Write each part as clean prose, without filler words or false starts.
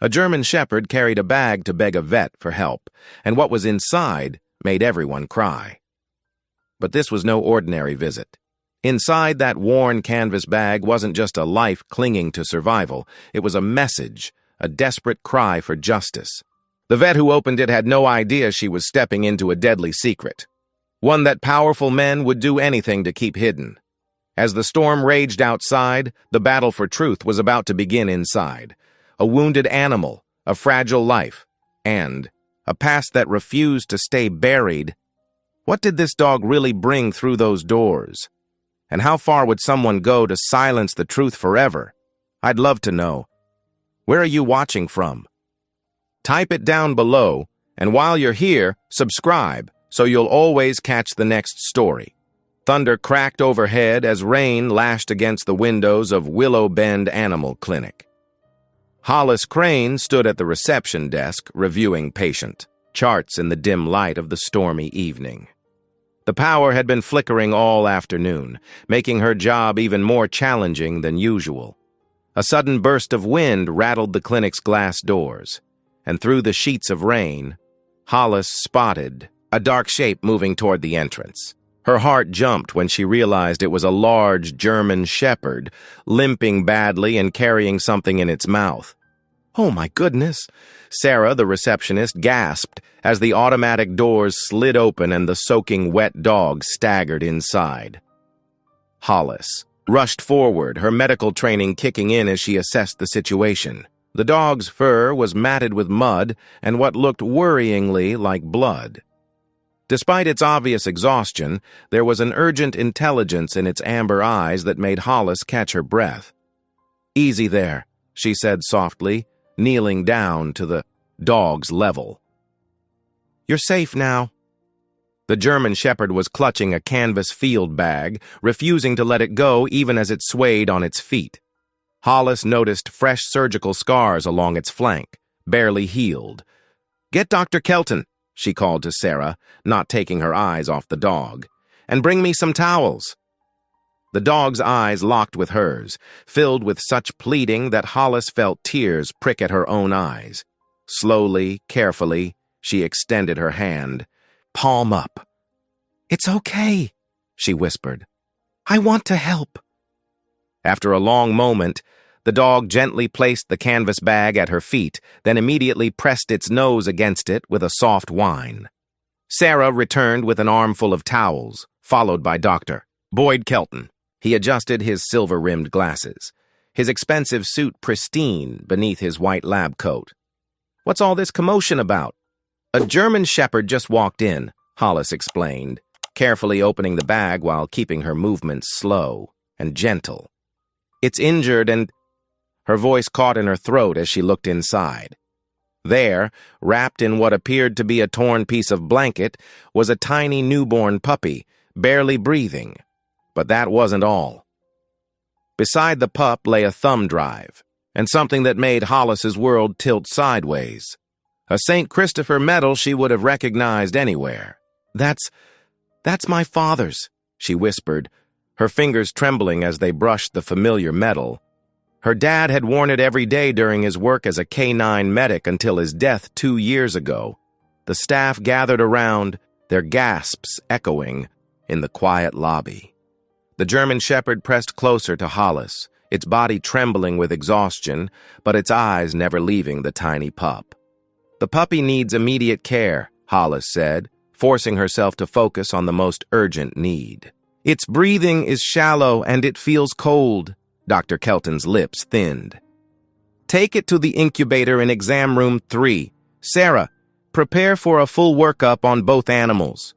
A German shepherd carried a bag to beg a vet for help, and what was inside made everyone cry. But this was no ordinary visit. Inside that worn canvas bag wasn't just a life clinging to survival. It was a message, a desperate cry for justice. The vet who opened it had no idea she was stepping into a deadly secret, one that powerful men would do anything to keep hidden. As the storm raged outside, the battle for truth was about to begin inside. A wounded animal, a fragile life, and a past that refused to stay buried. What did this dog really bring through those doors? And how far would someone go to silence the truth forever? I'd love to know. Where are you watching from? Type it down below, and while you're here, subscribe so you'll always catch the next story. Thunder cracked overhead as rain lashed against the windows of Willow Bend Animal Clinic. Hollis Crane stood at the reception desk reviewing patient charts in the dim light of the stormy evening. The power had been flickering all afternoon, making her job even more challenging than usual. A sudden burst of wind rattled the clinic's glass doors, and through the sheets of rain, Hollis spotted a dark shape moving toward the entrance. Her heart jumped when she realized it was a large German shepherd, limping badly and carrying something in its mouth. "Oh my goodness!" Sarah, the receptionist, gasped as the automatic doors slid open and the soaking wet dog staggered inside. Hollis rushed forward, her medical training kicking in as she assessed the situation. The dog's fur was matted with mud and what looked worryingly like blood. Despite its obvious exhaustion, there was an urgent intelligence in its amber eyes that made Hollis catch her breath. "Easy there," she said softly, kneeling down to the dog's level. "You're safe now." The German shepherd was clutching a canvas field bag, refusing to let it go even as it swayed on its feet. Hollis noticed fresh surgical scars along its flank, barely healed. "Get Dr. Kelton," she called to Sarah, not taking her eyes off the dog, "and bring me some towels." The dog's eyes locked with hers, filled with such pleading that Hollis felt tears prick at her own eyes. Slowly, carefully, she extended her hand, palm up. "It's okay," she whispered. "I want to help." After a long moment, the dog gently placed the canvas bag at her feet, then immediately pressed its nose against it with a soft whine. Sarah returned with an armful of towels, followed by Dr. Boyd Kelton. He adjusted his silver-rimmed glasses, his expensive suit pristine beneath his white lab coat. "What's all this commotion about?" "A German shepherd just walked in," Hollis explained, carefully opening the bag while keeping her movements slow and gentle. "It's injured and—" Her voice caught in her throat as she looked inside. There, wrapped in what appeared to be a torn piece of blanket, was a tiny newborn puppy, barely breathing. But that wasn't all. Beside the pup lay a thumb drive, and something that made Hollis's world tilt sideways. A St. Christopher medal she would have recognized anywhere. That's my father's," she whispered, her fingers trembling as they brushed the familiar medal. Her dad had worn it every day during his work as a K-9 medic until his death 2 years ago. The staff gathered around, their gasps echoing in the quiet lobby. The German shepherd pressed closer to Hollis, its body trembling with exhaustion, but its eyes never leaving the tiny pup. "The puppy needs immediate care," Hollis said, forcing herself to focus on the most urgent need. "Its breathing is shallow and it feels cold." Dr. Kelton's lips thinned. "Take it to the incubator in exam room 3. Sarah, prepare for a full workup on both animals."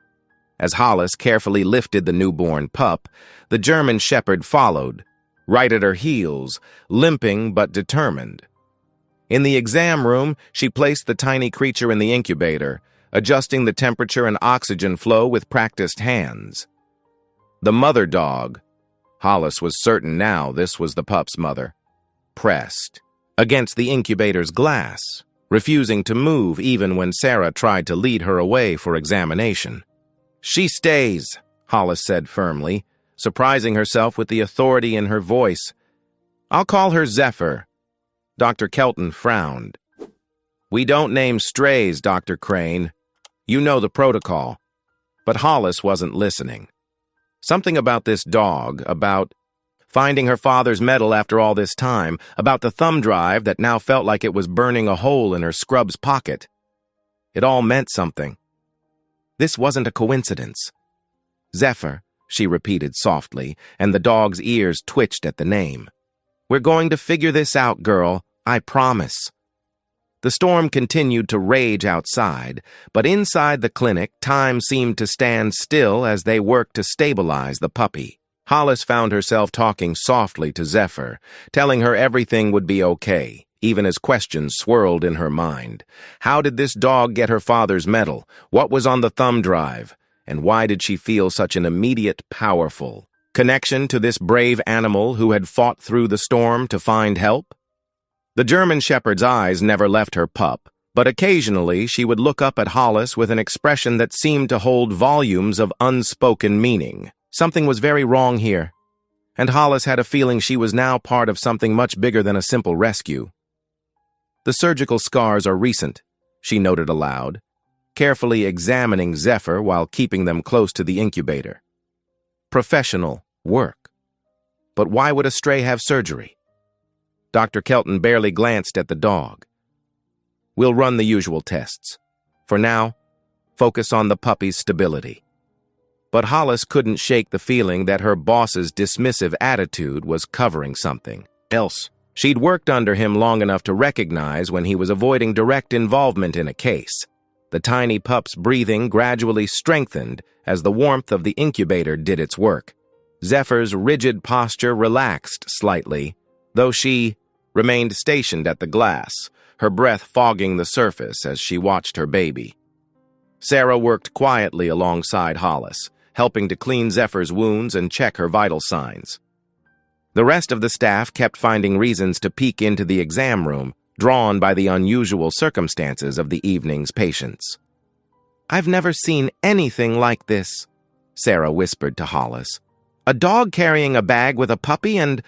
As Hollis carefully lifted the newborn pup, the German shepherd followed, right at her heels, limping but determined. In the exam room, she placed the tiny creature in the incubator, adjusting the temperature and oxygen flow with practiced hands. The mother dog, Hollis was certain now this was the pup's mother, pressed against the incubator's glass, refusing to move even when Sarah tried to lead her away for examination. "She stays," Hollis said firmly, surprising herself with the authority in her voice. "I'll call her Zephyr." Dr. Kelton frowned. We don't name strays, Dr. Crane. You know the protocol. But Hollis wasn't listening. Something about this dog, about finding her father's medal after all this time, about the thumb drive that now felt like it was burning a hole in her scrub's pocket. It all meant something. This wasn't a coincidence. Zephyr, she repeated softly, and the dog's ears twitched at the name. We're going to figure this out, girl. I promise. The storm continued to rage outside, but inside the clinic, time seemed to stand still as they worked to stabilize the puppy. Hollis found herself talking softly to Zephyr, telling her everything would be okay, even as questions swirled in her mind. How did this dog get her father's medal? What was on the thumb drive? And why did she feel such an immediate, powerful connection to this brave animal who had fought through the storm to find help? The German Shepherd's eyes never left her pup, but occasionally she would look up at Hollis with an expression that seemed to hold volumes of unspoken meaning. Something was very wrong here, and Hollis had a feeling she was now part of something much bigger than a simple rescue. The surgical scars are recent, she noted aloud, carefully examining Zephyr while keeping them close to the incubator. Professional work. But why would a stray have surgery? Dr. Kelton barely glanced at the dog. We'll run the usual tests. For now, focus on the puppy's stability. But Hollis couldn't shake the feeling that her boss's dismissive attitude was covering something else. She'd worked under him long enough to recognize when he was avoiding direct involvement in a case. The tiny pup's breathing gradually strengthened as the warmth of the incubator did its work. Zephyr's rigid posture relaxed slightly, though she remained stationed at the glass, her breath fogging the surface as she watched her baby. Sarah worked quietly alongside Hollis, helping to clean Zephyr's wounds and check her vital signs. The rest of the staff kept finding reasons to peek into the exam room, drawn by the unusual circumstances of the evening's patients. I've never seen anything like this, Sarah whispered to Hollis. A dog carrying a bag with a puppy and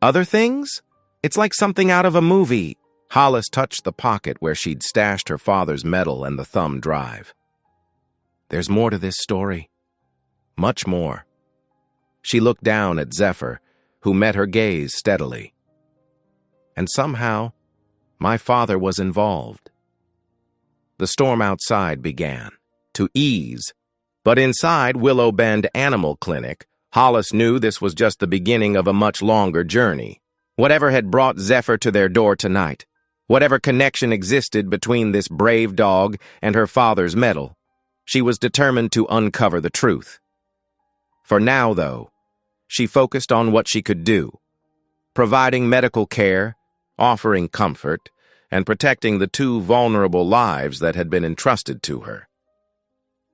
other things? It's like something out of a movie. Hollis touched the pocket where she'd stashed her father's medal and the thumb drive. There's more to this story. Much more. She looked down at Zephyr, who met her gaze steadily. And somehow, my father was involved. The storm outside began to ease, but inside Willow Bend Animal Clinic, Hollis knew this was just the beginning of a much longer journey. Whatever had brought Zephyr to their door tonight, whatever connection existed between this brave dog and her father's medal, she was determined to uncover the truth. For now, though, she focused on what she could do, providing medical care, offering comfort, and protecting the two vulnerable lives that had been entrusted to her.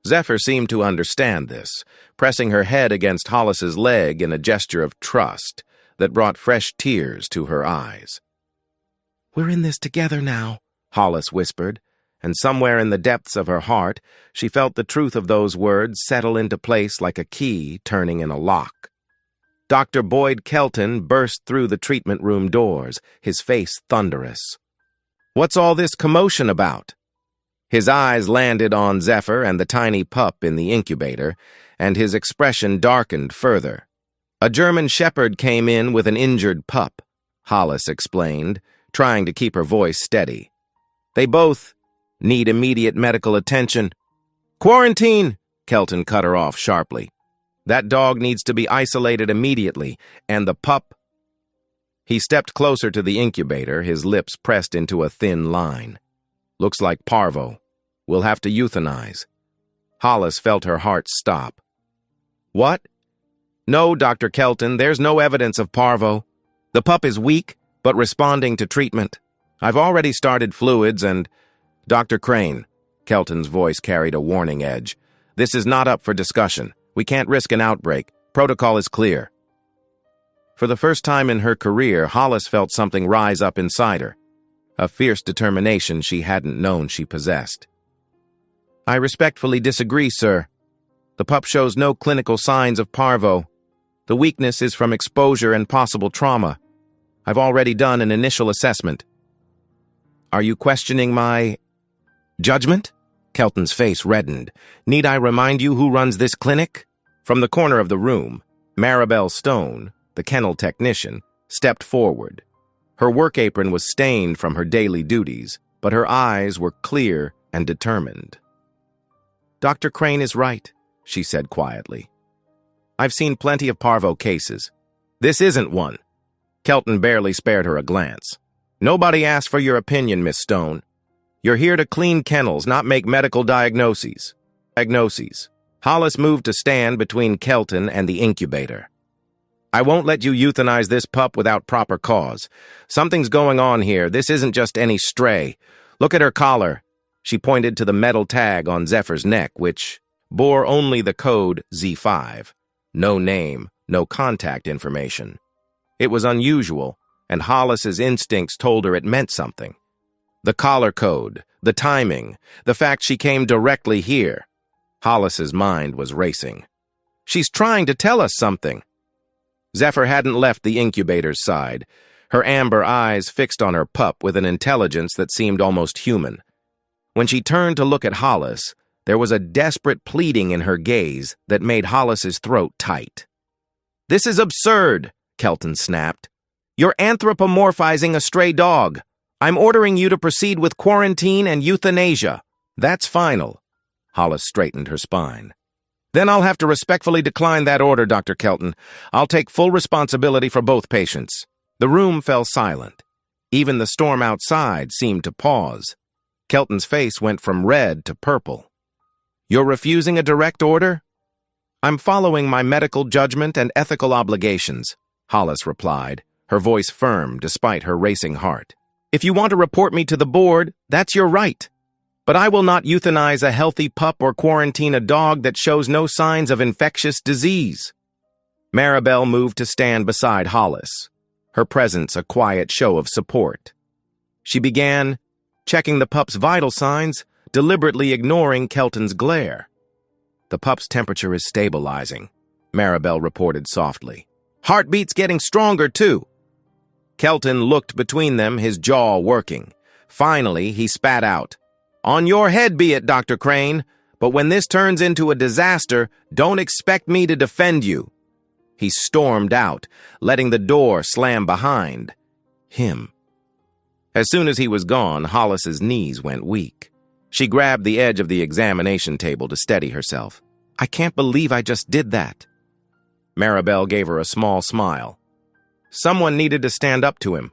Zephyr seemed to understand this, pressing her head against Hollis's leg in a gesture of trust that brought fresh tears to her eyes. We're in this together now, Hollis whispered, and somewhere in the depths of her heart, she felt the truth of those words settle into place like a key turning in a lock. Dr. Boyd Kelton burst through the treatment room doors, his face thunderous. What's all this commotion about? His eyes landed on Zephyr and the tiny pup in the incubator, and his expression darkened further. A German Shepherd came in with an injured pup, Hollis explained, trying to keep her voice steady. They both need immediate medical attention. Quarantine! Kelton cut her off sharply. That dog needs to be isolated immediately, and the pup... He stepped closer to the incubator, his lips pressed into a thin line. Looks like parvo. We'll have to euthanize. Hollis felt her heart stop. What? No, Dr. Kelton, there's no evidence of parvo. The pup is weak, but responding to treatment. I've already started fluids and... Dr. Crane, Kelton's voice carried a warning edge. This is not up for discussion. We can't risk an outbreak. Protocol is clear. For the first time in her career, Hollis felt something rise up inside her, a fierce determination she hadn't known she possessed. I respectfully disagree, sir. The pup shows no clinical signs of parvo. The weakness is from exposure and possible trauma. I've already done an initial assessment. Are you questioning my judgment? Kelton's face reddened. Need I remind you who runs this clinic? From the corner of the room, Maribel Stone, the kennel technician, stepped forward. Her work apron was stained from her daily duties, but her eyes were clear and determined. Dr. Crane is right, she said quietly. I've seen plenty of parvo cases. This isn't one. Kelton barely spared her a glance. Nobody asked for your opinion, Miss Stone. You're here to clean kennels, not make medical diagnoses. Hollis moved to stand between Kelton and the incubator. I won't let you euthanize this pup without proper cause. Something's going on here. This isn't just any stray. Look at her collar. She pointed to the metal tag on Zephyr's neck, which bore only the code Z5. No name, no contact information. It was unusual, and Hollis's instincts told her it meant something. The collar code, the timing, the fact she came directly here. Hollis's mind was racing. She's trying to tell us something. Zephyr hadn't left the incubator's side, her amber eyes fixed on her pup with an intelligence that seemed almost human. When she turned to look at Hollis, there was a desperate pleading in her gaze that made Hollis's throat tight. This is absurd, Kelton snapped. You're anthropomorphizing a stray dog. I'm ordering you to proceed with quarantine and euthanasia. That's final. Hollis straightened her spine. Then I'll have to respectfully decline that order, Dr. Kelton. I'll take full responsibility for both patients. The room fell silent. Even the storm outside seemed to pause. Kelton's face went from red to purple. You're refusing a direct order? I'm following my medical judgment and ethical obligations, Hollis replied, her voice firm despite her racing heart. If you want to report me to the board, that's your right. But I will not euthanize a healthy pup or quarantine a dog that shows no signs of infectious disease. Maribel moved to stand beside Hollis, her presence a quiet show of support. She began checking the pup's vital signs, deliberately ignoring Kelton's glare. The pup's temperature is stabilizing, Maribel reported softly. Heartbeat's getting stronger, too. Kelton looked between them, his jaw working. Finally, he spat out. On your head be it, Dr. Crane, but when this turns into a disaster, don't expect me to defend you. He stormed out, letting the door slam behind him. As soon as he was gone, Hollis's knees went weak. She grabbed the edge of the examination table to steady herself. I can't believe I just did that. Maribel gave her a small smile. Someone needed to stand up to him.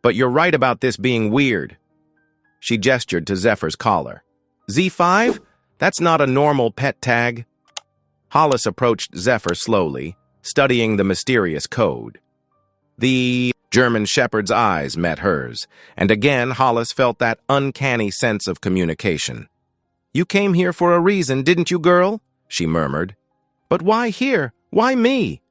But you're right about this being weird. She gestured to Zephyr's collar. Z5? That's not a normal pet tag. Hollis approached Zephyr slowly, studying the mysterious code. The German Shepherd's eyes met hers, and again Hollis felt that uncanny sense of communication. You came here for a reason, didn't you, girl? She murmured. But why here? Why me?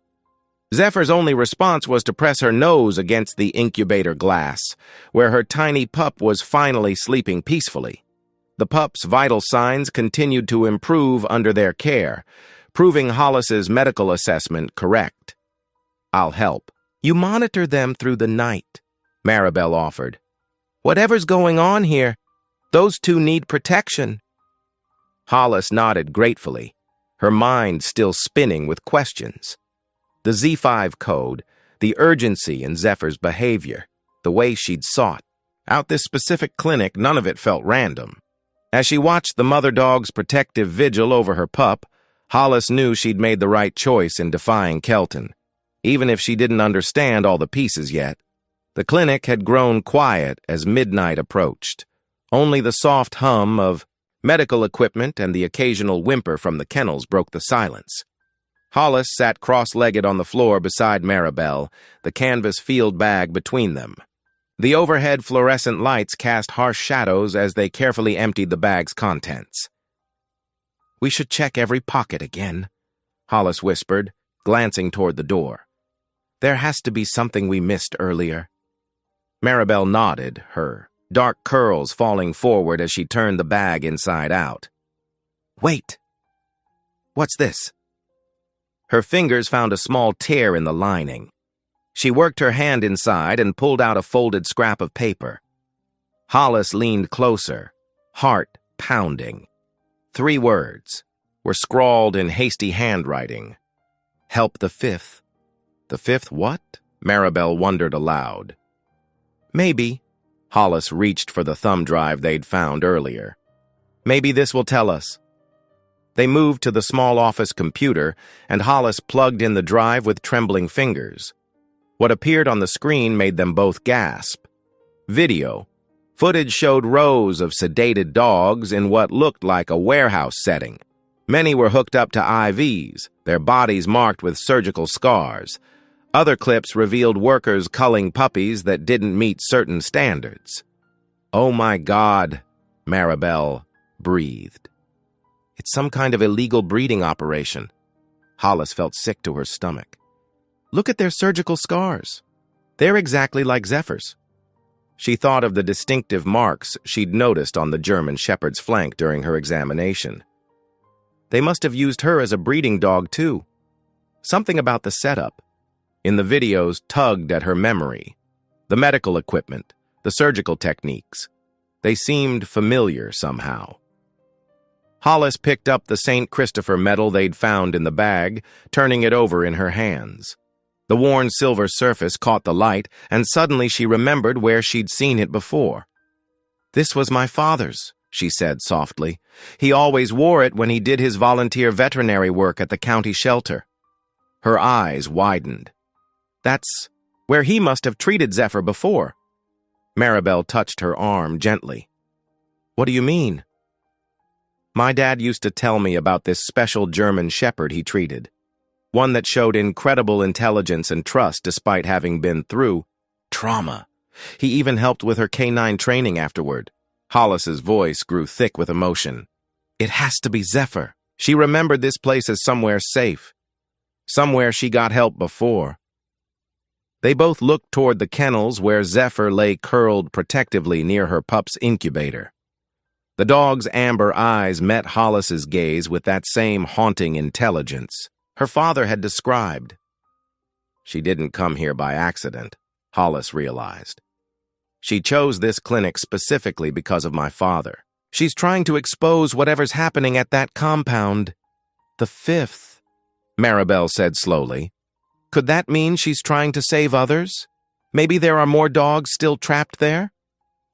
Zephyr's only response was to press her nose against the incubator glass, where her tiny pup was finally sleeping peacefully. The pup's vital signs continued to improve under their care, proving Hollis's medical assessment correct. I'll help. You monitor them through the night, Maribel offered. Whatever's going on here, those two need protection. Hollis nodded gratefully, her mind still spinning with questions. The Z5 code, the urgency in Zephyr's behavior, the way she'd sought out this specific clinic, none of it felt random. As she watched the mother dog's protective vigil over her pup, Hollis knew she'd made the right choice in defying Kelton, even if she didn't understand all the pieces yet. The clinic had grown quiet as midnight approached. Only the soft hum of medical equipment and the occasional whimper from the kennels broke the silence. Hollis sat cross-legged on the floor beside Maribel, the canvas field bag between them. The overhead fluorescent lights cast harsh shadows as they carefully emptied the bag's contents. We should check every pocket again, Hollis whispered, glancing toward the door. There has to be something we missed earlier. Maribel nodded, her dark curls falling forward as she turned the bag inside out. Wait! What's this? Her fingers found a small tear in the lining. She worked her hand inside and pulled out a folded scrap of paper. Hollis leaned closer, heart pounding. 3 words were scrawled in hasty handwriting. Help the 5th. The 5th what? Maribel wondered aloud. Maybe. Hollis reached for the thumb drive they'd found earlier. Maybe this will tell us. They moved to the small office computer, and Hollis plugged in the drive with trembling fingers. What appeared on the screen made them both gasp. Video. Footage showed rows of sedated dogs in what looked like a warehouse setting. Many were hooked up to IVs, their bodies marked with surgical scars. Other clips revealed workers culling puppies that didn't meet certain standards. Oh my God, Maribel breathed. It's some kind of illegal breeding operation. Hollis felt sick to her stomach. Look at their surgical scars. They're exactly like Zephyr's. She thought of the distinctive marks she'd noticed on the German Shepherd's flank during her examination. They must have used her as a breeding dog, too. Something about the setup in the videos tugged at her memory. The medical equipment, the surgical techniques. They seemed familiar somehow. Hollis picked up the St. Christopher medal they'd found in the bag, turning it over in her hands. The worn silver surface caught the light, and suddenly she remembered where she'd seen it before. This was my father's, she said softly. He always wore it when he did his volunteer veterinary work at the county shelter. Her eyes widened. That's where he must have treated Zephyr before. Maribel touched her arm gently. What do you mean? My dad used to tell me about this special German shepherd he treated. One that showed incredible intelligence and trust despite having been through trauma. He even helped with her canine training afterward. Hollis's voice grew thick with emotion. It has to be Zephyr. She remembered this place as somewhere safe. Somewhere she got help before. They both looked toward the kennels where Zephyr lay curled protectively near her pup's incubator. The dog's amber eyes met Hollis's gaze with that same haunting intelligence her father had described. She didn't come here by accident, Hollis realized. She chose this clinic specifically because of my father. She's trying to expose whatever's happening at that compound. The 5th, Maribel said slowly. Could that mean she's trying to save others? Maybe there are more dogs still trapped there?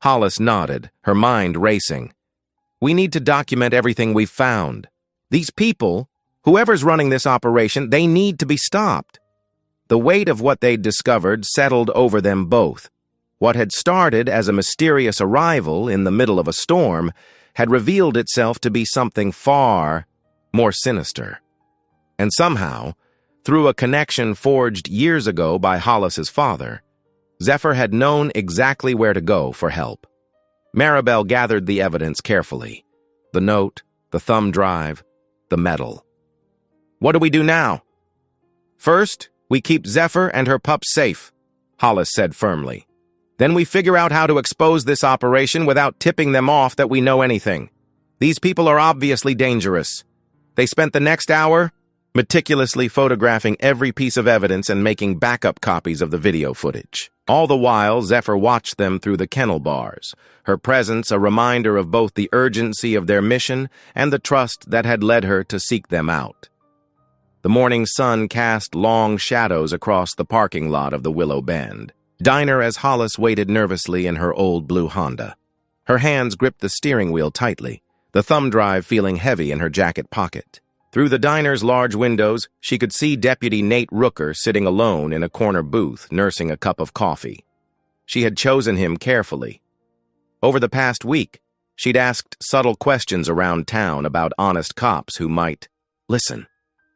Hollis nodded, her mind racing. We need to document everything we've found. These people, whoever's running this operation, they need to be stopped. The weight of what they'd discovered settled over them both. What had started as a mysterious arrival in the middle of a storm had revealed itself to be something far more sinister. And somehow, through a connection forged years ago by Hollis's father, Zephyr had known exactly where to go for help. Maribel gathered the evidence carefully. The note, the thumb drive, the medal. What do we do now? First, we keep Zephyr and her pup safe, Hollis said firmly. Then we figure out how to expose this operation without tipping them off that we know anything. These people are obviously dangerous. They spent the next hour meticulously photographing every piece of evidence and making backup copies of the video footage. All the while, Zephyr watched them through the kennel bars, her presence a reminder of both the urgency of their mission and the trust that had led her to seek them out. The morning sun cast long shadows across the parking lot of the Willow Bend diner as Hollis waited nervously in her old blue Honda. Her hands gripped the steering wheel tightly, the thumb drive feeling heavy in her jacket pocket. Through the diner's large windows, she could see Deputy Nate Rooker sitting alone in a corner booth, nursing a cup of coffee. She had chosen him carefully. Over the past week, she'd asked subtle questions around town about honest cops who might listen.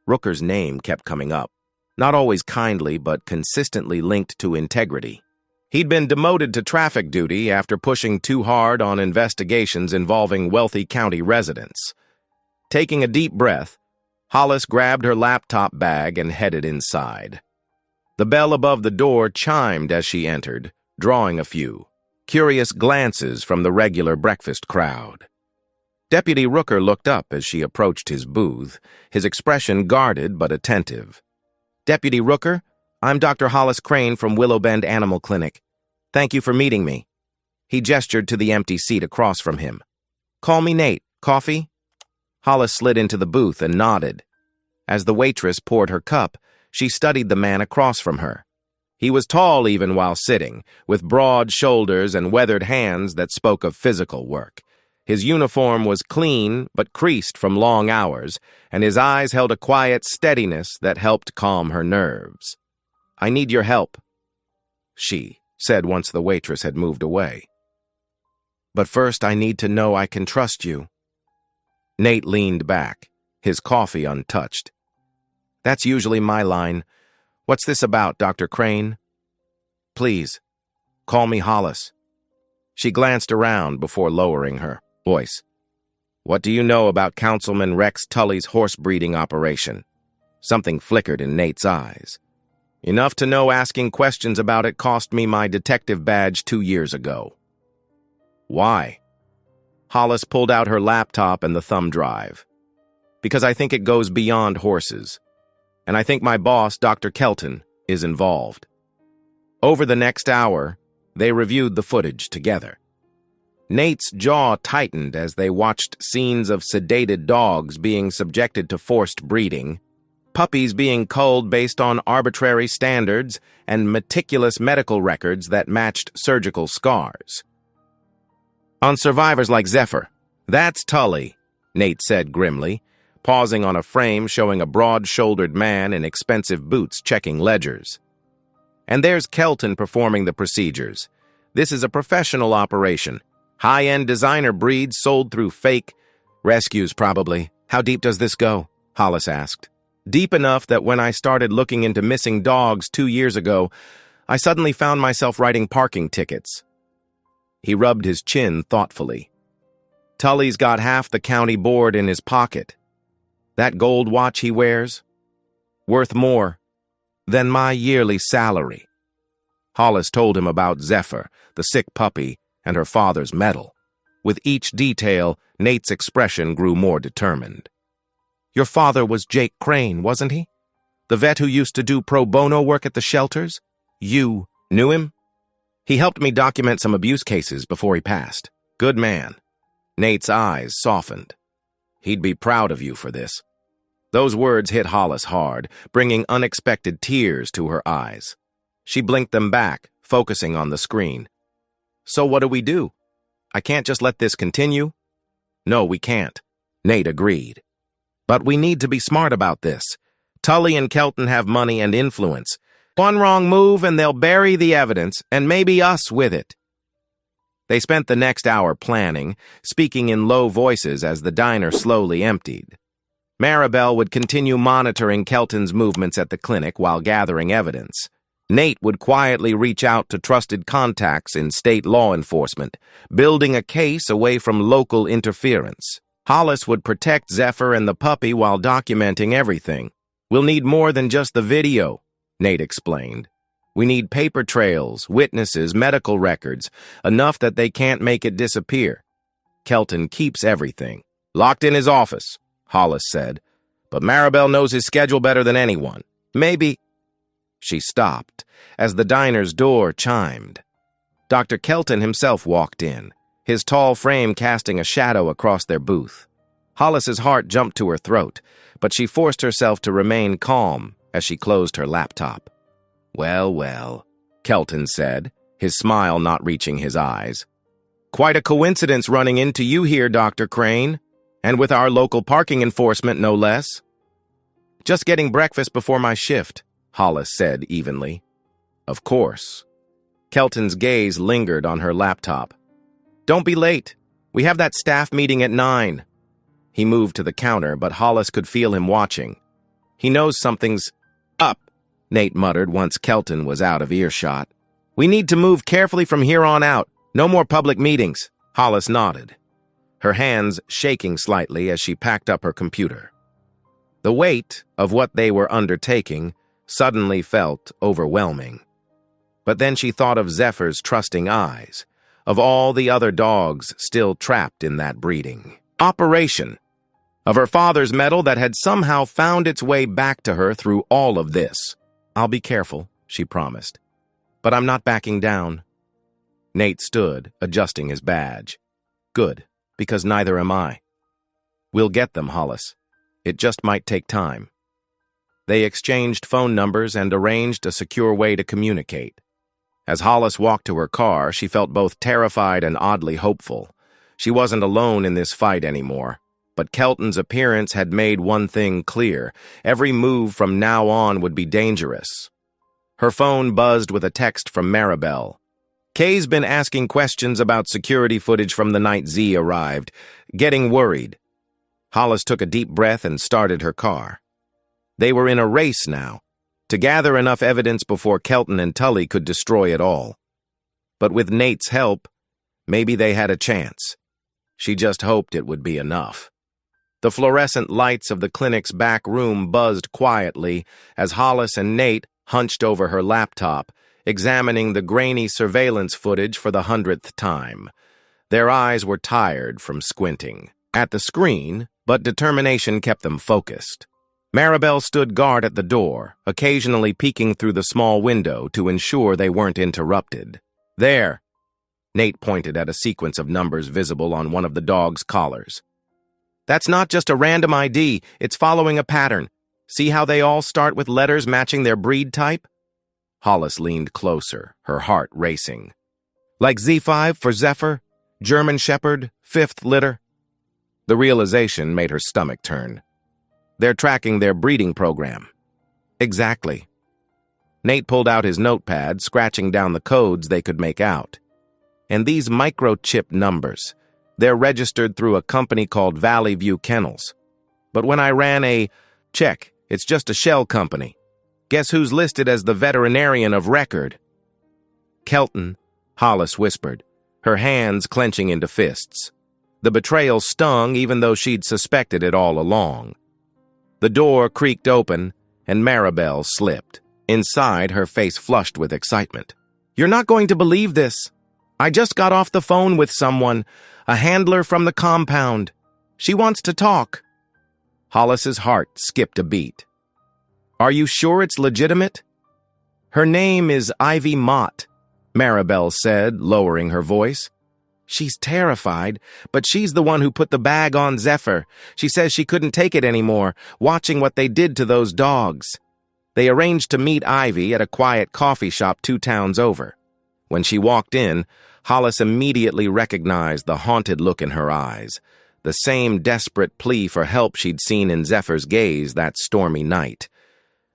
Rooker's name kept coming up, not always kindly but consistently linked to integrity. He'd been demoted to traffic duty after pushing too hard on investigations involving wealthy county residents. Taking a deep breath, Hollis grabbed her laptop bag and headed inside. The bell above the door chimed as she entered, drawing a few curious glances from the regular breakfast crowd. Deputy Rooker looked up as she approached his booth, his expression guarded but attentive. Deputy Rooker, I'm Dr. Hollis Crane from Willow Bend Animal Clinic. Thank you for meeting me. He gestured to the empty seat across from him. "Call me Nate. Coffee?" Hollis slid into the booth and nodded. As the waitress poured her cup, she studied the man across from her. He was tall even while sitting, with broad shoulders and weathered hands that spoke of physical work. His uniform was clean but creased from long hours, and his eyes held a quiet steadiness that helped calm her nerves. "I need your help," she said once the waitress had moved away. "But first I need to know I can trust you." Nate leaned back, his coffee untouched. "That's usually my line. What's this about, Dr. Crane?" "Please, call me Hollis." She glanced around before lowering her voice. "What do you know about Councilman Rex Tully's horse breeding operation?" Something flickered in Nate's eyes. "Enough to know asking questions about it cost me my detective badge 2 years ago." "Why?" Hollis pulled out her laptop and the thumb drive. "Because I think it goes beyond horses. And I think my boss, Dr. Kelton, is involved." Over the next hour, they reviewed the footage together. Nate's jaw tightened as they watched scenes of sedated dogs being subjected to forced breeding, puppies being culled based on arbitrary standards, and meticulous medical records that matched surgical scars. "On survivors like Zephyr. That's Tully," Nate said grimly, pausing on a frame showing a broad-shouldered man in expensive boots checking ledgers. "And there's Kelton performing the procedures. This is a professional operation. High-end designer breeds sold through fake rescues, probably." "How deep does this go?" Hollis asked. "Deep enough that when I started looking into missing dogs 2 years ago, I suddenly found myself writing parking tickets." He rubbed his chin thoughtfully. "Tully's got half the county board in his pocket. That gold watch he wears? Worth more than my yearly salary." Hollis told him about Zephyr, the sick puppy, and her father's medal. With each detail, Nate's expression grew more determined. "Your father was Jake Crane, wasn't he? The vet who used to do pro bono work at the shelters? You knew him?" "He helped me document some abuse cases before he passed. Good man." Nate's eyes softened. "He'd be proud of you for this." Those words hit Hollis hard, bringing unexpected tears to her eyes. She blinked them back, focusing on the screen. "So what do we do? I can't just let this continue." "No, we can't," Nate agreed. "But we need to be smart about this. Tully and Kelton have money and influence. One wrong move and they'll bury the evidence, and maybe us with it." They spent the next hour planning, speaking in low voices as the diner slowly emptied. Maribel would continue monitoring Kelton's movements at the clinic while gathering evidence. Nate would quietly reach out to trusted contacts in state law enforcement, building a case away from local interference. Hollis would protect Zephyr and the puppy while documenting everything. "We'll need more than just the video," Nate explained. "We need paper trails, witnesses, medical records, enough that they can't make it disappear. Kelton keeps everything. Locked in his office," Hollis said. "But Maribel knows his schedule better than anyone. Maybe—" She stopped as the diner's door chimed. Dr. Kelton himself walked in, his tall frame casting a shadow across their booth. Hollis's heart jumped to her throat, but she forced herself to remain calm as she closed her laptop. "Well, well," Kelton said, his smile not reaching his eyes. "Quite a coincidence running into you here, Dr. Crane, and with our local parking enforcement, no less." "Just getting breakfast before my shift," Hollis said evenly. "Of course." Kelton's gaze lingered on her laptop. "Don't be late. We have that staff meeting at 9. He moved to the counter, but Hollis could feel him watching. "He knows something's up," Nate muttered once Kelton was out of earshot. "We need to move carefully from here on out. No more public meetings." Hollis nodded, her hands shaking slightly as she packed up her computer. The weight of what they were undertaking suddenly felt overwhelming. But then she thought of Zephyr's trusting eyes, of all the other dogs still trapped in that breeding operation, of her father's medal that had somehow found its way back to her through all of this. "I'll be careful," she promised. "But I'm not backing down." Nate stood, adjusting his badge. Good, because neither am I. We'll get them, Hollis. It just might take time. They exchanged phone numbers and arranged a secure way to communicate. As Hollis walked to her car, she felt both terrified and oddly hopeful. She wasn't alone in this fight anymore. But Kelton's appearance had made one thing clear. Every move from now on would be dangerous. Her phone buzzed with a text from Maribel. Kay's been asking questions about security footage from the night Z arrived, getting worried. Hollis took a deep breath and started her car. They were in a race now, to gather enough evidence before Kelton and Tully could destroy it all. But with Nate's help, maybe they had a chance. She just hoped it would be enough. The fluorescent lights of the clinic's back room buzzed quietly as Hollis and Nate hunched over her laptop, examining the grainy surveillance footage for the 100th time. Their eyes were tired from squinting at the screen, but determination kept them focused. Maribel stood guard at the door, occasionally peeking through the small window to ensure they weren't interrupted. There, Nate pointed at a sequence of numbers visible on one of the dog's collars. That's not just a random ID, it's following a pattern. See how they all start with letters matching their breed type? Hollis leaned closer, her heart racing. Like Z5 for Zephyr, German Shepherd, fifth litter. The realization made her stomach turn. They're tracking their breeding program. Exactly. Nate pulled out his notepad, scratching down the codes they could make out. And these microchip numbers, they're registered through a company called Valley View Kennels. But when I ran a check, it's just a shell company. Guess who's listed as the veterinarian of record? Kelton, Hollis whispered, her hands clenching into fists. The betrayal stung even though she'd suspected it all along. The door creaked open, and Maribel slipped. Inside, her face flushed with excitement. You're not going to believe this. I just got off the phone with someone, a handler from the compound. She wants to talk. Hollis's heart skipped a beat. Are you sure it's legitimate? Her name is Ivy Mott, Maribel said, lowering her voice. She's terrified, but she's the one who put the bag on Zephyr. She says she couldn't take it anymore, watching what they did to those dogs. They arranged to meet Ivy at a quiet coffee shop 2 towns over. When she walked in, Hollis immediately recognized the haunted look in her eyes, the same desperate plea for help she'd seen in Zephyr's gaze that stormy night.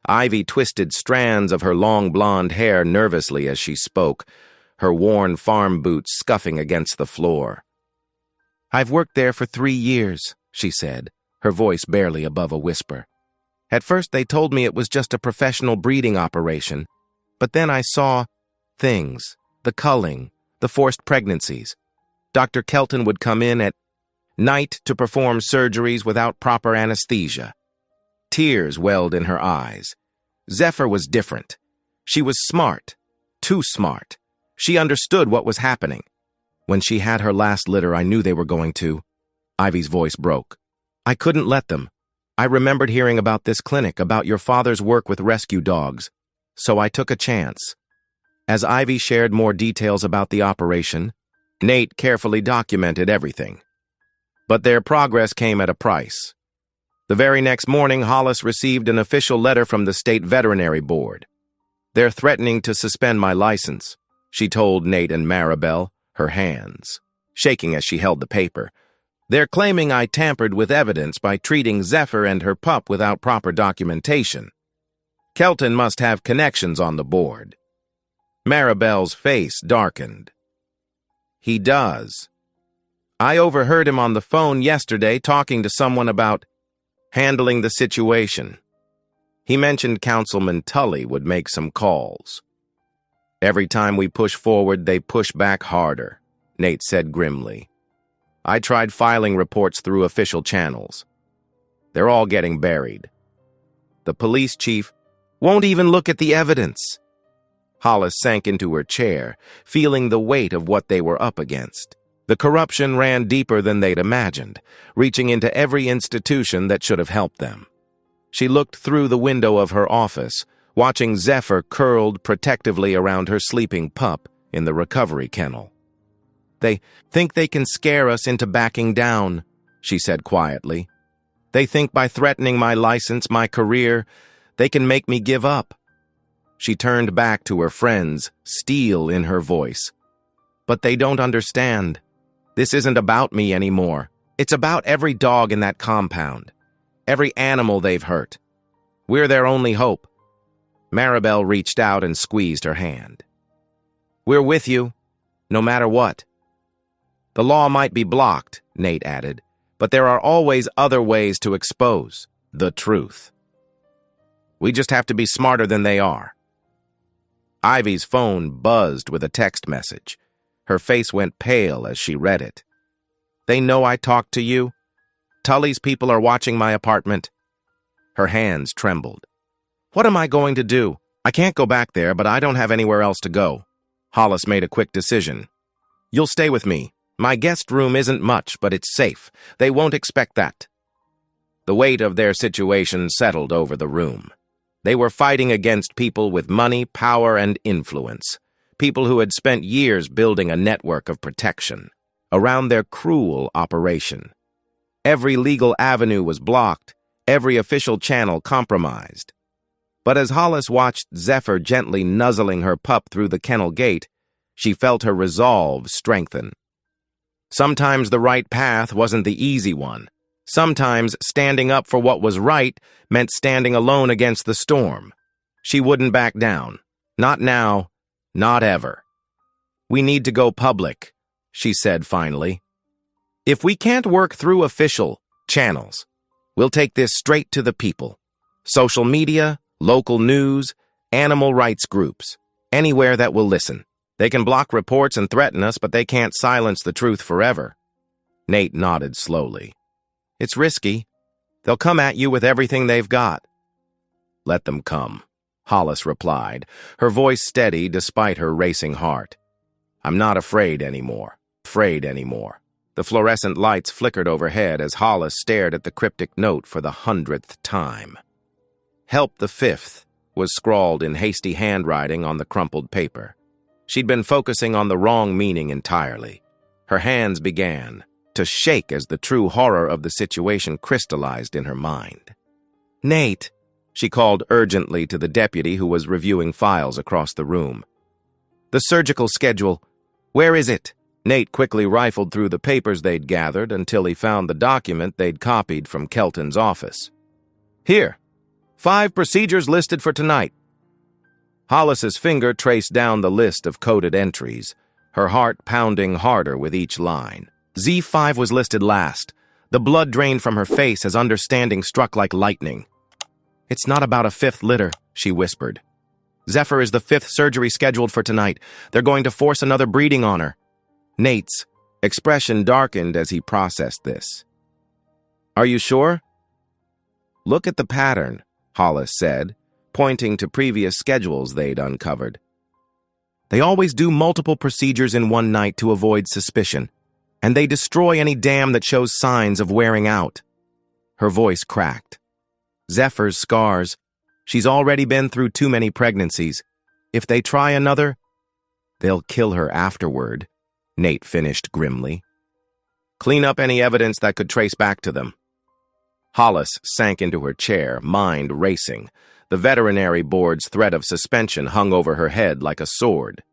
Ivy twisted strands of her long blonde hair nervously as she spoke, her worn farm boots scuffing against the floor. I've worked there for 3 years, she said, her voice barely above a whisper. At first they told me it was just a professional breeding operation, but then I saw things, the culling, the forced pregnancies. Dr. Kelton would come in at night to perform surgeries without proper anesthesia. Tears welled in her eyes. Zephyr was different. She was smart, too smart. She understood what was happening. When she had her last litter, I knew they were going to. Ivy's voice broke. I couldn't let them. I remembered hearing about this clinic, about your father's work with rescue dogs. So I took a chance. As Ivy shared more details about the operation, Nate carefully documented everything. But their progress came at a price. The very next morning, Hollis received an official letter from the State Veterinary Board. They're threatening to suspend my license, she told Nate and Maribel, her hands shaking as she held the paper. They're claiming I tampered with evidence by treating Zephyr and her pup without proper documentation. Kelton must have connections on the board. Maribel's face darkened. He does. I overheard him on the phone yesterday talking to someone about handling the situation. He mentioned Councilman Tully would make some calls. Every time we push forward, they push back harder, Nate said grimly. I tried filing reports through official channels. They're all getting buried. The police chief won't even look at the evidence. Hollis sank into her chair, feeling the weight of what they were up against. The corruption ran deeper than they'd imagined, reaching into every institution that should have helped them. She looked through the window of her office, watching Zephyr curled protectively around her sleeping pup, in the recovery kennel. "They think they can scare us into backing down," she said quietly. "They think by threatening my license, my career, they can make me give up." She turned back to her friends, steel in her voice. "But they don't understand. This isn't about me anymore. It's about every dog in that compound, every animal they've hurt. We're their only hope." Maribel reached out and squeezed her hand. "We're with you, no matter what." "The law might be blocked," Nate added, "but there are always other ways to expose the truth. We just have to be smarter than they are." Ivy's phone buzzed with a text message. Her face went pale as she read it. "They know I talked to you. Tully's people are watching my apartment." Her hands trembled. "What am I going to do? I can't go back there, but I don't have anywhere else to go." Hollis made a quick decision. "You'll stay with me. My guest room isn't much, but it's safe. They won't expect that." The weight of their situation settled over the room. They were fighting against people with money, power, and influence. People who had spent years building a network of protection around their cruel operation. Every legal avenue was blocked, every official channel compromised. But as Hollis watched Zephyr gently nuzzling her pup through the kennel gate, she felt her resolve strengthen. Sometimes the right path wasn't the easy one. Sometimes standing up for what was right meant standing alone against the storm. She wouldn't back down. Not now. Not ever. "We need to go public," she said finally. "If we can't work through official channels, we'll take this straight to the people. Social media, local news, animal rights groups, anywhere that will listen. They can block reports and threaten us, but they can't silence the truth forever." Nate nodded slowly. "It's risky. They'll come at you with everything they've got." "Let them come," Hollis replied, her voice steady despite her racing heart. "I'm not afraid anymore. The fluorescent lights flickered overhead as Hollis stared at the cryptic note for the 100th time. "Help the 5th" was scrawled in hasty handwriting on the crumpled paper. She'd been focusing on the wrong meaning entirely. Her hands began to shake as the true horror of the situation crystallized in her mind. "Nate," she called urgently to the deputy who was reviewing files across the room. "The surgical schedule. Where is it?" Nate quickly rifled through the papers they'd gathered until he found the document they'd copied from Kelton's office. "Here. 5 procedures listed for tonight." Hollis's finger traced down the list of coded entries, her heart pounding harder with each line. Z5 was listed last. The blood drained from her face as understanding struck like lightning. "It's not about a 5th litter," she whispered. "Zephyr is the 5th surgery scheduled for tonight. They're going to force another breeding on her." Nate's expression darkened as he processed this. "Are you sure?" "Look at the pattern," Hollis said, pointing to previous schedules they'd uncovered. "They always do multiple procedures in one night to avoid suspicion, and they destroy any dam that shows signs of wearing out." Her voice cracked. "Zephyr's scars. She's already been through too many pregnancies. If they try another, they'll kill her afterward," Nate finished grimly. "Clean up any evidence that could trace back to them." Hollis sank into her chair, mind racing. The veterinary board's threat of suspension hung over her head like a sword.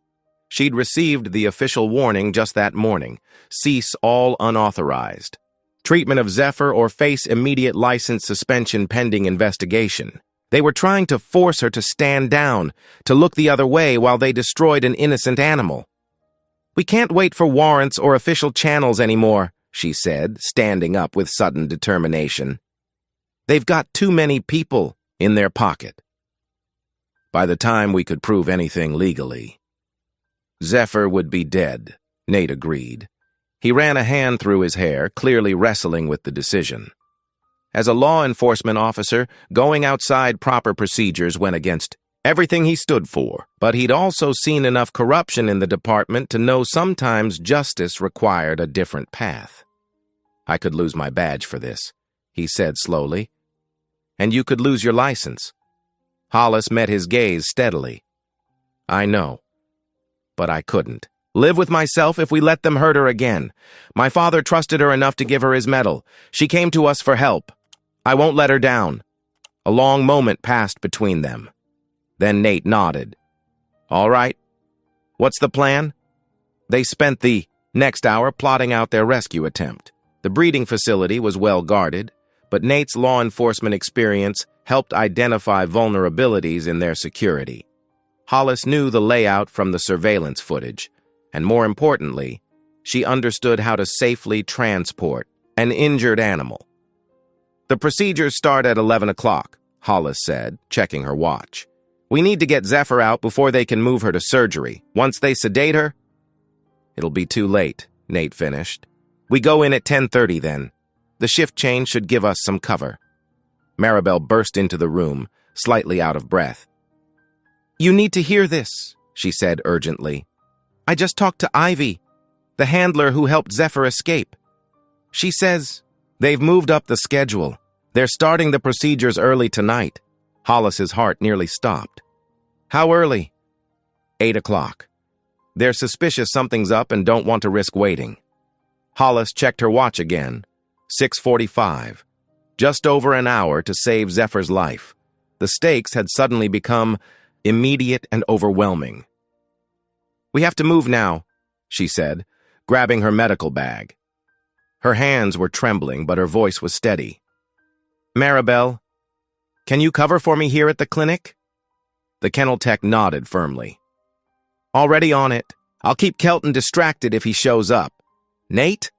She'd received the official warning just that morning: cease all unauthorized treatment of Zephyr or face immediate license suspension pending investigation. They were trying to force her to stand down, to look the other way while they destroyed an innocent animal. "We can't wait for warrants or official channels anymore," she said, standing up with sudden determination. "They've got too many people in their pocket." "By the time we could prove anything legally, Zephyr would be dead," Nate agreed. He ran a hand through his hair, clearly wrestling with the decision. As a law enforcement officer, going outside proper procedures went against everything he stood for, but he'd also seen enough corruption in the department to know sometimes justice required a different path. "I could lose my badge for this," he said slowly. "And you could lose your license." Hollis met his gaze steadily. "I know. but I couldn't. Live with myself if we let them hurt her again. My father trusted her enough to give her his medal. She came to us for help. I won't let her down." A long moment passed between them. Then Nate nodded. "All right. What's the plan?" They spent the next hour plotting out their rescue attempt. The breeding facility was well guarded, but Nate's law enforcement experience helped identify vulnerabilities in their security. Hollis knew the layout from the surveillance footage, and more importantly, she understood how to safely transport an injured animal. "The procedures start at 11 o'clock, Hollis said, checking her watch. "We need to get Zephyr out before they can move her to surgery. Once they sedate her..." "It'll be too late," Nate finished. "We go in at 10:30 then. The shift change should give us some cover." Maribel burst into the room, slightly out of breath. "You need to hear this," she said urgently. "I just talked to Ivy, the handler who helped Zephyr escape. She says they've moved up the schedule. They're starting the procedures early tonight." Hollis's heart nearly stopped. "How early?" 8 o'clock. "They're suspicious something's up and don't want to risk waiting." Hollis checked her watch again. 6:45. Just over an hour to save Zephyr's life. The stakes had suddenly become immediate and overwhelming. "We have to move now," she said, grabbing her medical bag. Her hands were trembling, but her voice was steady. "Maribel, can you cover for me here at the clinic?" The kennel tech nodded firmly. "Already on it. I'll keep Kelton distracted if he shows up. Nate?"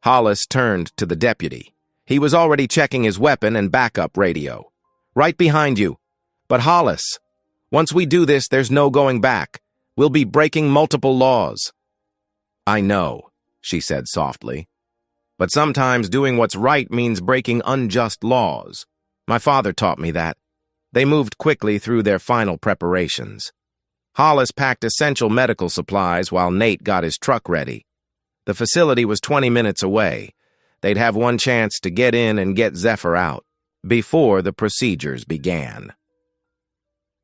Hollis turned to the deputy. He was already checking his weapon and backup radio. "Right behind you. But Hollis, once we do this, there's no going back. We'll be breaking multiple laws." "I know," she said softly. "But sometimes doing what's right means breaking unjust laws. My father taught me that." They moved quickly through their final preparations. Hollis packed essential medical supplies while Nate got his truck ready. The facility was 20 minutes away. They'd have one chance to get in and get Zephyr out before the procedures began.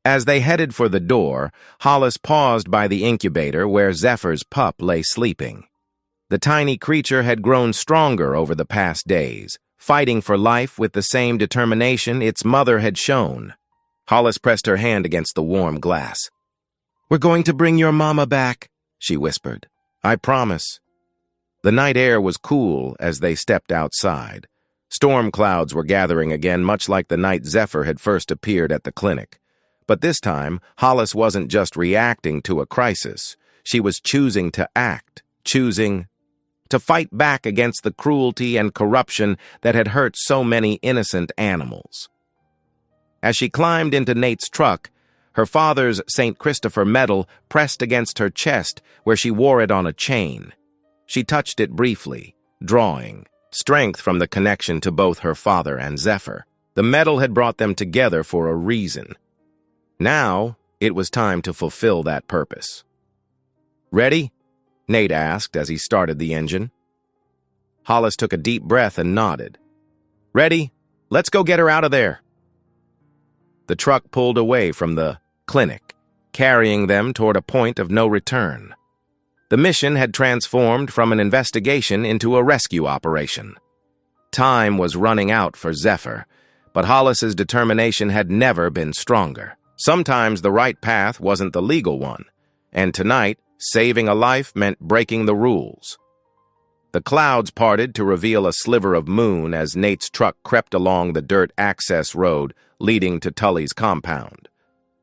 As they headed for the door, Hollis paused by the incubator where Zephyr's pup lay sleeping. The tiny creature had grown stronger over the past days, fighting for life with the same determination its mother had shown. Hollis pressed her hand against the warm glass. "We're going to bring your mama back," she whispered. "I promise." The night air was cool as they stepped outside. Storm clouds were gathering again, much like the night Zephyr had first appeared at the clinic. But this time, Hollis wasn't just reacting to a crisis. She was choosing to act, choosing to fight back against the cruelty and corruption that had hurt so many innocent animals. As she climbed into Nate's truck, her father's St. Christopher medal pressed against her chest where she wore it on a chain. She touched it briefly, drawing strength from the connection to both her father and Zephyr. The medal had brought them together for a reason. Now, it was time to fulfill that purpose. "Ready?" Nate asked as he started the engine. Hollis took a deep breath and nodded. "Ready? Let's go get her out of there." The truck pulled away from the clinic, carrying them toward a point of no return. The mission had transformed from an investigation into a rescue operation. Time was running out for Zephyr, but Hollis's determination had never been stronger. Sometimes the right path wasn't the legal one, and tonight, saving a life meant breaking the rules. The clouds parted to reveal a sliver of moon as Nate's truck crept along the dirt access road leading to Tully's compound.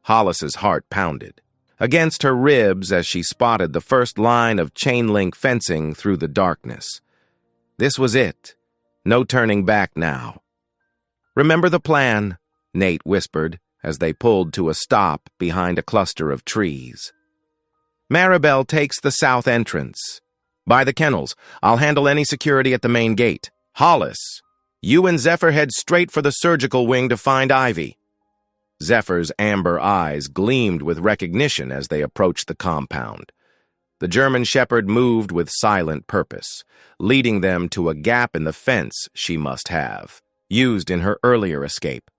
Hollis's heart pounded against her ribs as she spotted the first line of chain-link fencing through the darkness. This was it. No turning back now. "Remember the plan," Nate whispered as they pulled to a stop behind a cluster of trees. "Maribel takes the south entrance. By the kennels, I'll handle any security at the main gate. Hollis, you and Zephyr head straight for the surgical wing to find Ivy." Zephyr's amber eyes gleamed with recognition as they approached the compound. The German shepherd moved with silent purpose, leading them to a gap in the fence she must have, used in her earlier escape.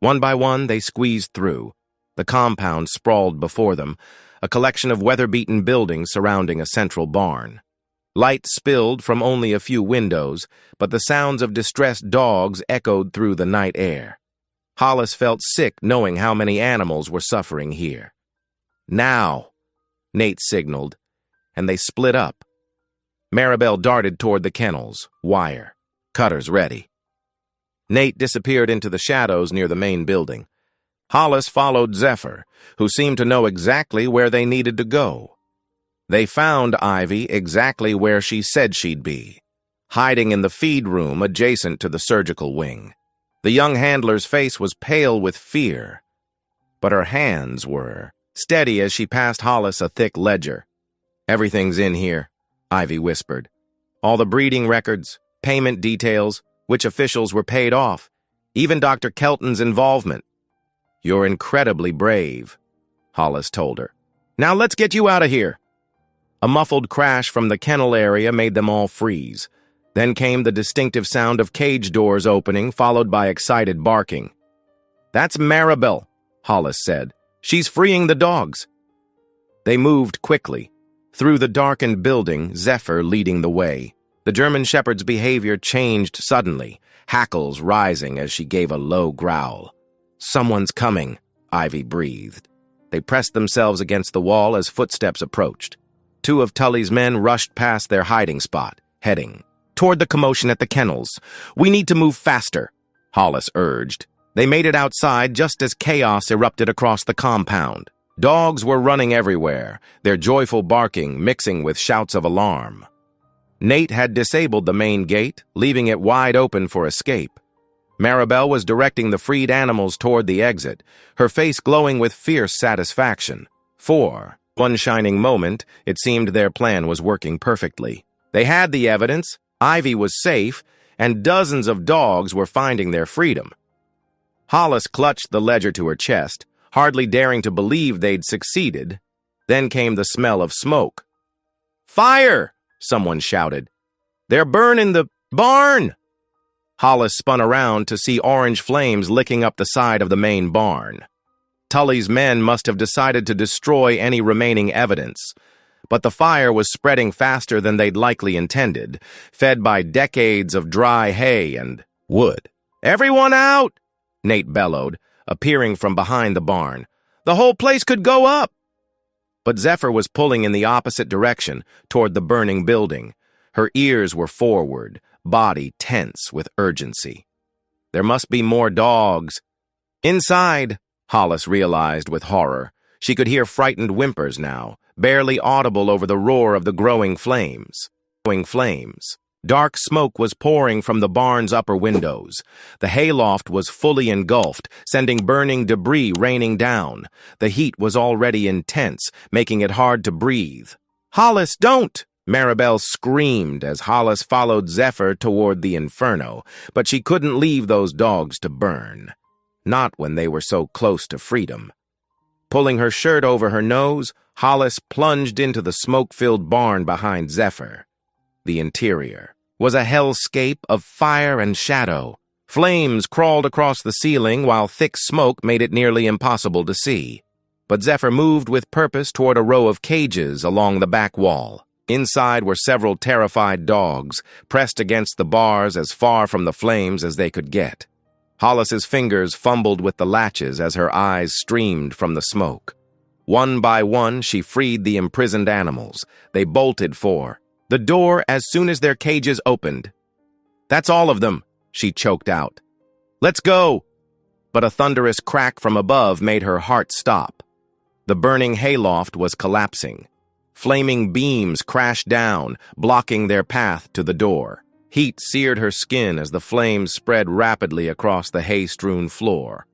One by one, they squeezed through. The compound sprawled before them, a collection of weather-beaten buildings surrounding a central barn. Light spilled from only a few windows, but the sounds of distressed dogs echoed through the night air. Hollis felt sick knowing how many animals were suffering here. "Now," Nate signaled, and they split up. Maribel darted toward the kennels, wire, cutters ready. Nate disappeared into the shadows near the main building. Hollis followed Zephyr, who seemed to know exactly where they needed to go. They found Ivy exactly where she said she'd be, hiding in the feed room adjacent to the surgical wing. The young handler's face was pale with fear, but her hands were steady as she passed Hollis a thick ledger. "Everything's in here," Ivy whispered. "All the breeding records, payment details, which officials were paid off, even Dr. Kelton's involvement." "You're incredibly brave," Hollis told her. "Now let's get you out of here." A muffled crash from the kennel area made them all freeze. Then came the distinctive sound of cage doors opening, followed by excited barking. "That's Maribel," Hollis said. "She's freeing the dogs." They moved quickly. Through the darkened building, Zephyr leading the way. The German Shepherd's behavior changed suddenly, hackles rising as she gave a low growl. "Someone's coming," Ivy breathed. They pressed themselves against the wall as footsteps approached. Two of Tully's men rushed past their hiding spot, heading toward the commotion at the kennels. "We need to move faster," Hollis urged. They made it outside just as chaos erupted across the compound. Dogs were running everywhere, their joyful barking mixing with shouts of alarm. Nate had disabled the main gate, leaving it wide open for escape. Maribel was directing the freed animals toward the exit, her face glowing with fierce satisfaction. For one shining moment, it seemed their plan was working perfectly. They had the evidence, Ivy was safe, and dozens of dogs were finding their freedom. Hollis clutched the ledger to her chest, hardly daring to believe they'd succeeded. Then came the smell of smoke. "Fire!" someone shouted. "They're burning the barn!" Hollis spun around to see orange flames licking up the side of the main barn. Tully's men must have decided to destroy any remaining evidence, but the fire was spreading faster than they'd likely intended, fed by decades of dry hay and wood. "Everyone out!" Nate bellowed, appearing from behind the barn. "The whole place could go up!" But Zephyr was pulling in the opposite direction, toward the burning building. Her ears were forward, body tense with urgency. There must be more dogs. Inside, Hollis realized with horror. She could hear frightened whimpers now, barely audible over the roar of the growing flames. Dark smoke was pouring from the barn's upper windows. The hayloft was fully engulfed, sending burning debris raining down. The heat was already intense, making it hard to breathe. "Hollis, don't!" Maribel screamed as Hollis followed Zephyr toward the inferno, but she couldn't leave those dogs to burn. Not when they were so close to freedom. Pulling her shirt over her nose, Hollis plunged into the smoke-filled barn behind Zephyr. The interior was a hellscape of fire and shadow. Flames crawled across the ceiling while thick smoke made it nearly impossible to see. But Zephyr moved with purpose toward a row of cages along the back wall. Inside were several terrified dogs, pressed against the bars as far from the flames as they could get. Hollis's fingers fumbled with the latches as her eyes streamed from the smoke. One by one, she freed the imprisoned animals. They bolted for the door as soon as their cages opened. "That's all of them," she choked out. "Let's go!" But a thunderous crack from above made her heart stop. The burning hayloft was collapsing. Flaming beams crashed down, blocking their path to the door. Heat seared her skin as the flames spread rapidly across the hay-strewn floor.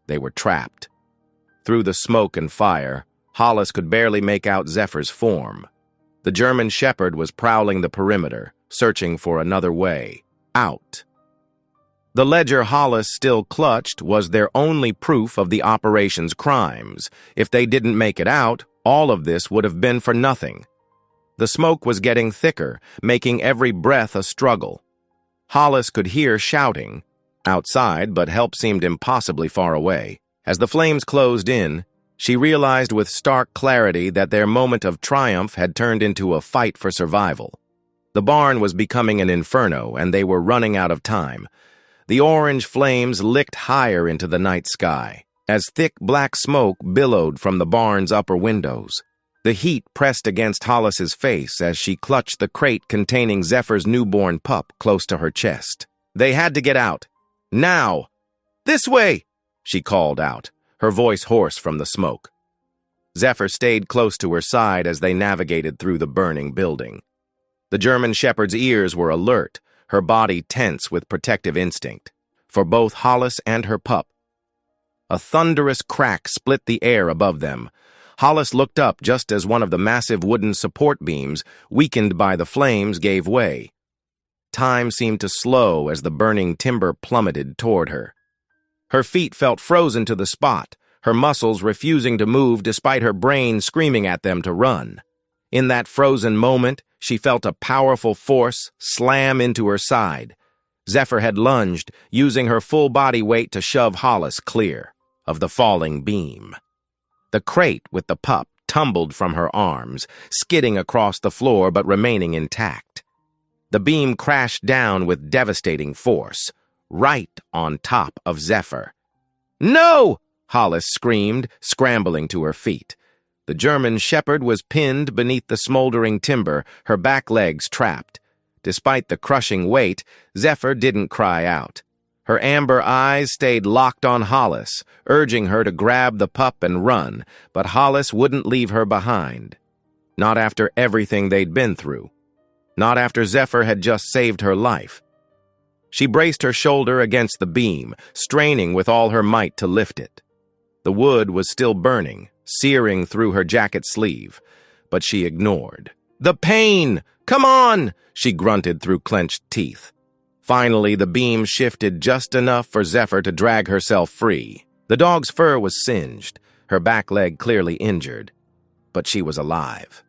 They were trapped. Through the smoke and fire, Hollis could barely make out Zephyr's form. The German Shepherd was prowling the perimeter, searching for another way out. The ledger Hollis still clutched was their only proof of the operation's crimes. If they didn't make it out, all of this would have been for nothing. The smoke was getting thicker, making every breath a struggle. Hollis could hear shouting outside, but help seemed impossibly far away. As the flames closed in, She realized with stark clarity that their moment of triumph had turned into a fight for survival. The barn was becoming an inferno, and they were running out of time. The orange flames licked higher into the night sky, as thick black smoke billowed from the barn's upper windows. The heat pressed against Hollis's face as she clutched the crate containing Zephyr's newborn pup close to her chest. They had to get out. Now! "This way!" she called out, her voice hoarse from the smoke. Zephyr stayed close to her side as they navigated through the burning building. The German shepherd's ears were alert, her body tense with protective instinct, for both Hollis and her pup. A thunderous crack split the air above them. Hollis looked up just as one of the massive wooden support beams, weakened by the flames, gave way. Time seemed to slow as the burning timber plummeted toward her. Her feet felt frozen to the spot, her muscles refusing to move despite her brain screaming at them to run. In that frozen moment, she felt a powerful force slam into her side. Zephyr had lunged, using her full body weight to shove Hollis clear of the falling beam. The crate with the pup tumbled from her arms, skidding across the floor but remaining intact. The beam crashed down with devastating force, right on top of Zephyr. "No!" Hollis screamed, scrambling to her feet. The German shepherd was pinned beneath the smoldering timber, her back legs trapped. Despite the crushing weight, Zephyr didn't cry out. Her amber eyes stayed locked on Hollis, urging her to grab the pup and run, but Hollis wouldn't leave her behind. Not after everything they'd been through. Not after Zephyr had just saved her life. She braced her shoulder against the beam, straining with all her might to lift it. The wood was still burning, searing through her jacket sleeve, but she ignored. "The pain! Come on!" she grunted through clenched teeth. Finally, the beam shifted just enough for Zephyr to drag herself free. The dog's fur was singed, her back leg clearly injured, but she was alive.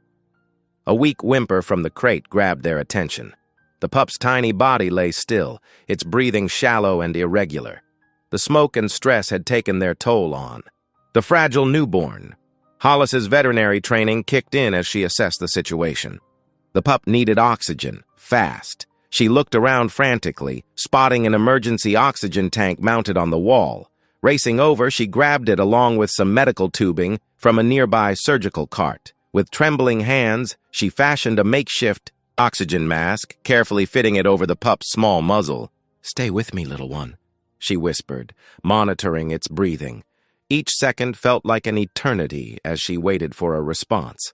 A weak whimper from the crate grabbed their attention. The pup's tiny body lay still, its breathing shallow and irregular. The smoke and stress had taken their toll on the fragile newborn. Hollis's veterinary training kicked in as she assessed the situation. The pup needed oxygen, fast. She looked around frantically, spotting an emergency oxygen tank mounted on the wall. Racing over, she grabbed it along with some medical tubing from a nearby surgical cart. With trembling hands, she fashioned a makeshift oxygen mask, carefully fitting it over the pup's small muzzle. "Stay with me, little one," she whispered, monitoring its breathing. Each second felt like an eternity as she waited for a response.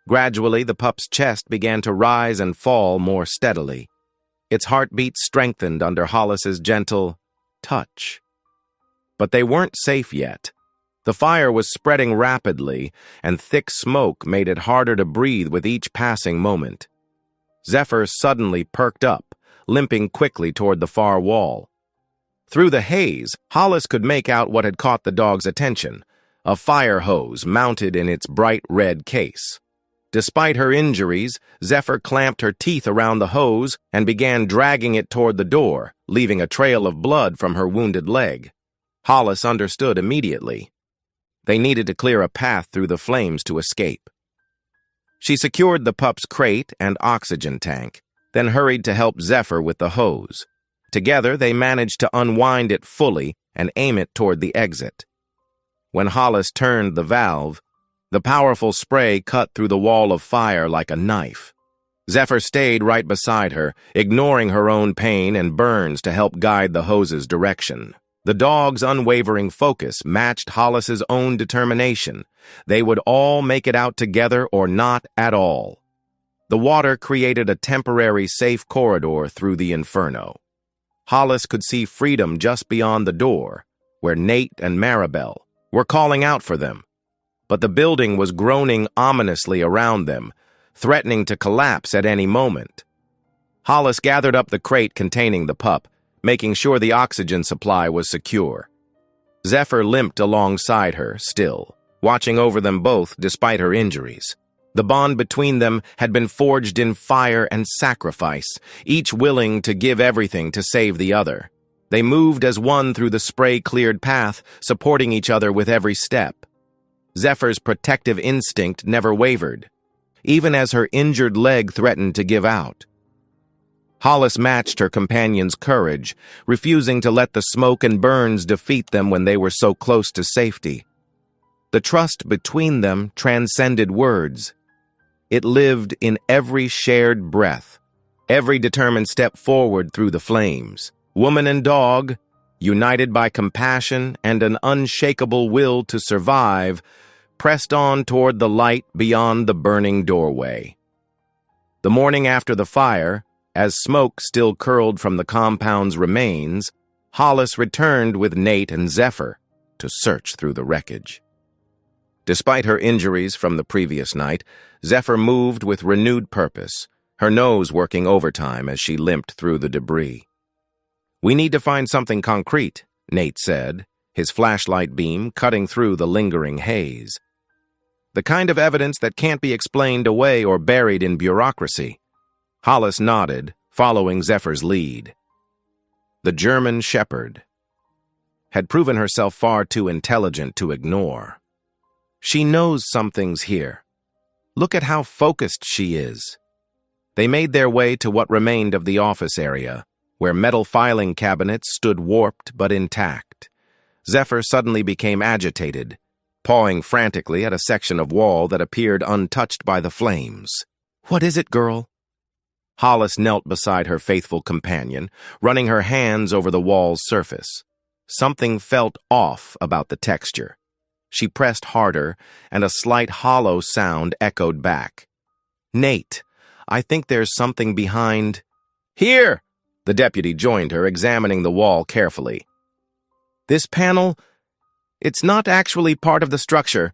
Gradually, the pup's chest began to rise and fall more steadily. Its heartbeat strengthened under Hollis's gentle touch. But they weren't safe yet. The fire was spreading rapidly, and thick smoke made it harder to breathe with each passing moment. Zephyr suddenly perked up, limping quickly toward the far wall. Through the haze, Hollis could make out what had caught the dog's attention, a fire hose mounted in its bright red case. Despite her injuries, Zephyr clamped her teeth around the hose and began dragging it toward the door, leaving a trail of blood from her wounded leg. Hollis understood immediately. They needed to clear a path through the flames to escape. She secured the pup's crate and oxygen tank, then hurried to help Zephyr with the hose. Together, they managed to unwind it fully and aim it toward the exit. When Hollis turned the valve, the powerful spray cut through the wall of fire like a knife. Zephyr stayed right beside her, ignoring her own pain and burns to help guide the hose's direction. The dog's unwavering focus matched Hollis's own determination. They would all make it out together or not at all. The water created a temporary safe corridor through the inferno. Hollis could see freedom just beyond the door, where Nate and Maribel were calling out for them. But the building was groaning ominously around them, threatening to collapse at any moment. Hollis gathered up the crate containing the pup, making sure the oxygen supply was secure. Zephyr limped alongside her, still, watching over them both despite her injuries. The bond between them had been forged in fire and sacrifice, each willing to give everything to save the other. They moved as one through the spray-cleared path, supporting each other with every step. Zephyr's protective instinct never wavered, even as her injured leg threatened to give out. Hollis matched her companion's courage, refusing to let the smoke and burns defeat them when they were so close to safety. The trust between them transcended words. It lived in every shared breath, every determined step forward through the flames. Woman and dog, united by compassion and an unshakable will to survive, pressed on toward the light beyond the burning doorway. The morning after the fire, as smoke still curled from the compound's remains, Hollis returned with Nate and Zephyr to search through the wreckage. Despite her injuries from the previous night, Zephyr moved with renewed purpose, her nose working overtime as she limped through the debris. "We need to find something concrete," Nate said, his flashlight beam cutting through the lingering haze. "The kind of evidence that can't be explained away or buried in bureaucracy." Hollis nodded, following Zephyr's lead. The German shepherd had proven herself far too intelligent to ignore. She knows something's here. Look at how focused she is. They made their way to what remained of the office area, where metal filing cabinets stood warped but intact. Zephyr suddenly became agitated, pawing frantically at a section of wall that appeared untouched by the flames. "What is it, girl?" Hollis knelt beside her faithful companion, running her hands over the wall's surface. Something felt off about the texture. She pressed harder, and a slight hollow sound echoed back. "Nate, I think there's something behind—" "Here!" The deputy joined her, examining the wall carefully. "This panel, it's not actually part of the structure.